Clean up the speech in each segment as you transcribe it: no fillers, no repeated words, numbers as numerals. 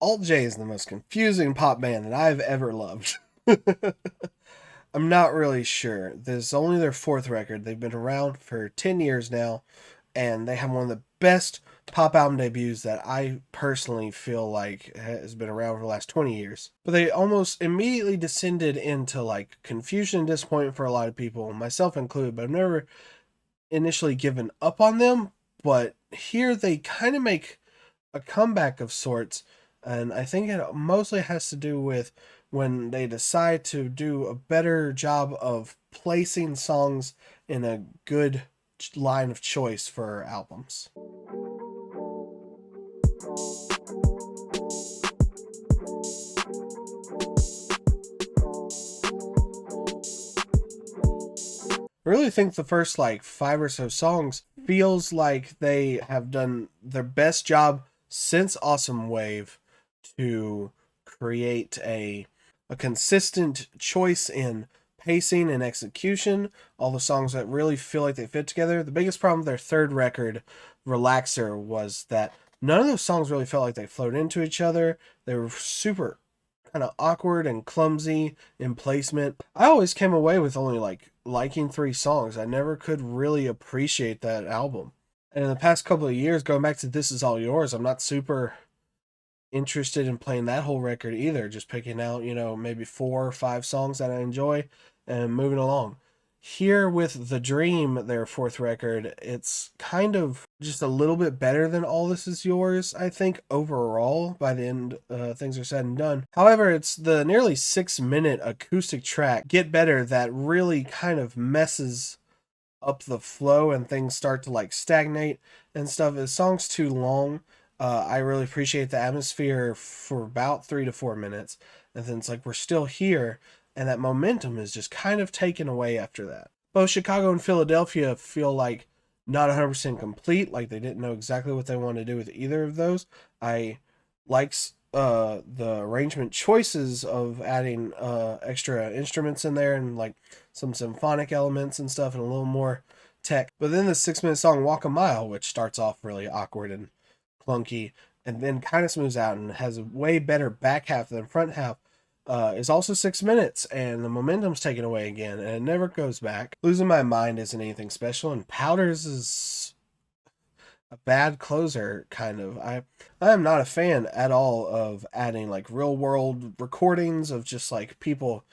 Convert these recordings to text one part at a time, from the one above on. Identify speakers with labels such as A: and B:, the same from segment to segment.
A: Alt J is the most confusing pop band that I've ever loved. I'm not really sure. This is only their fourth record. They've been around for 10 years now, and they have one of the best pop album debuts that I personally feel like has been around for the last 20 years. But they almost immediately descended into like confusion and disappointment for a lot of people, myself included, but I've never initially given up on them. But here they kind of make a comeback of sorts, and I think it mostly has to do with when they decide to do a better job of placing songs in a good line of choice for albums. I really think the first like five or so songs feels like they have done their best job since Awesome Wave to create a consistent choice in pacing and execution. All the songs that really feel like they fit together. The biggest problem with their third record, Relaxer, was that none of those songs really felt like they flowed into each other. They were super kind of awkward and clumsy in placement. I always came away with only like liking three songs. I never could really appreciate that album. And in the past couple of years, going back to This Is All Yours, I'm not super interested in playing that whole record either. Just picking out, maybe 4 or 5 songs that I enjoy and moving along. Here with The Dream, their fourth record, it's kind of just a little bit better than All This Is Yours, I think, overall, by the end things are said and done. However, it's the nearly 6-minute acoustic track, Get Better, that really kind of messes up the flow and things start to like stagnate and stuff. The song's too long. I really appreciate the atmosphere for about 3 to 4 minutes, and then it's like we're still here, and that momentum is just kind of taken away after that. Both Chicago and Philadelphia feel like not 100% complete, like they didn't know exactly what they wanted to do with either of those. I like the arrangement choices of adding extra instruments in there and like some symphonic elements and stuff and a little more tech. But then the 6-minute song Walk a Mile, which starts off really awkward and clunky and then kind of smooths out and has a way better back half than front half, is also 6 minutes, and the momentum's taken away again and it never goes back. Losing My Mind isn't anything special, and Powders is a bad closer, kind of. I am not a fan at all of adding like real world recordings of just like people,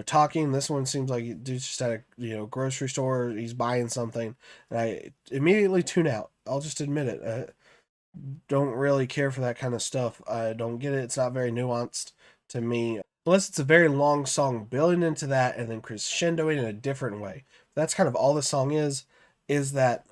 A: talking. This one seems like dude's just at a grocery store, he's buying something, and I immediately tune out. I'll just admit it. Don't really care for that kind of stuff. I don't get it. It's not very nuanced to me. Unless it's a very long song building into that and then crescendoing in a different way. That's kind of all the song is that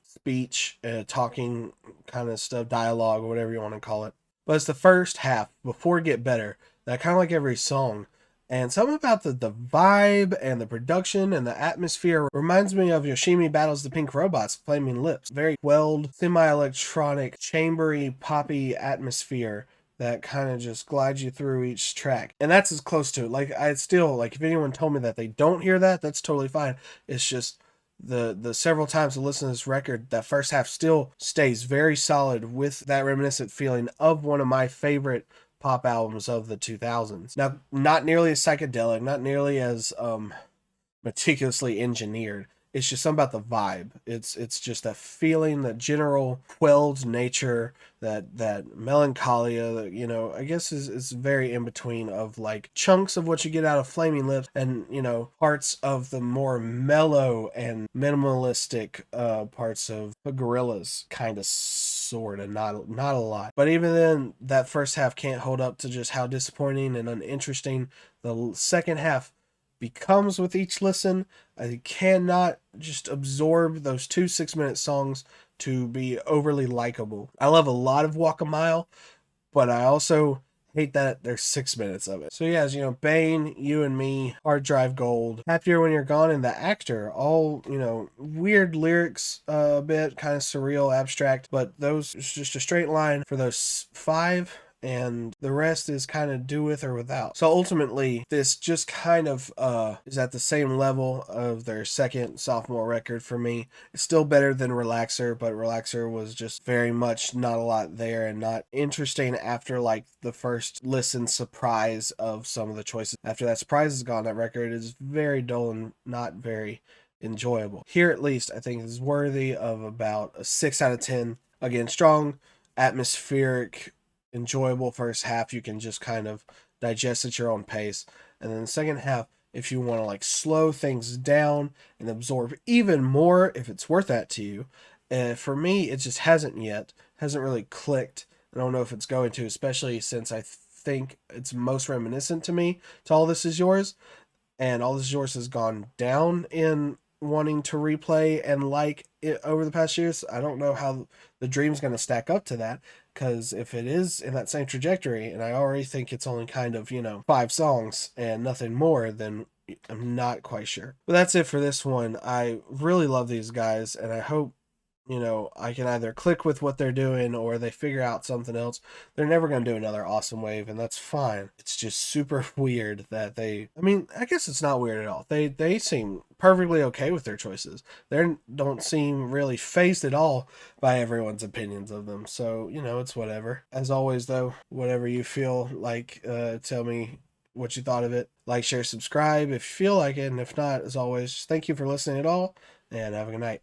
A: speech, talking kind of stuff, dialogue, or whatever you want to call it. But it's the first half, before Get Better, that kind of like every song. And something about the vibe and the production and the atmosphere reminds me of Yoshimi Battles the Pink Robots, Flaming Lips. Very quelled, semi-electronic, chambery, poppy atmosphere that kind of just glides you through each track. And that's as close to it. Like, I still, like, if anyone told me that they don't hear that, that's totally fine. It's just the several times I listen to this record, that first half still stays very solid with that reminiscent feeling of one of my favorite pop albums of the 2000s. Now, not nearly as psychedelic, not nearly as meticulously engineered. It's just something about the vibe. It's just that feeling, that general quelled nature, that melancholia that, I guess is very in between of like chunks of what you get out of Flaming Lips and, parts of the more mellow and minimalistic parts of the Gorillaz, kind of, sort of, not a lot. But even then, that first half can't hold up to just how disappointing and uninteresting the second half becomes with each listen. I cannot just absorb those 2 6-minute songs to be overly likable. I love a lot of Walk a Mile, but I also hate that there's 6 minutes of it. So yeah, as Bane, You and Me, Hard Drive Gold, Happier When You're Gone, and The Actor, all, weird lyrics, a bit kind of surreal, abstract, but those, it's just a straight line for those 5 and the rest is kind of do with or without. So ultimately, this just kind of is at the same level of their second sophomore record for me. It's still better than Relaxer, but Relaxer was just very much not a lot there and not interesting after like the first listen surprise of some of the choices. After that surprise is gone, that record is very dull and not very enjoyable. Here at least, I think is worthy of about a 6 out of 10. Again, strong, atmospheric, enjoyable first half. You can just kind of digest at your own pace. And then the second half, if you want to like slow things down and absorb even more, if it's worth that to you. For me, it just hasn't yet. Hasn't really clicked. I don't know if it's going to, especially since I think it's most reminiscent to me to All This Is Yours. And All This Is Yours has gone down in wanting to replay and like it over the past years. I don't know how the Dream's going to stack up to that, because if it is in that same trajectory, and I already think it's only kind of, 5 songs and nothing more, then I'm not quite sure. But that's it for this one. I really love these guys, and I hope I can either click with what they're doing or they figure out something else. They're never going to do another Awesome Wave, and that's fine. It's just super weird that I guess it's not weird at all. They seem perfectly okay with their choices. They don't seem really fazed at all by everyone's opinions of them. So, it's whatever. As always, though, whatever you feel like, tell me what you thought of it. Like, share, subscribe if you feel like it, and if not, as always, thank you for listening at all, and have a good night.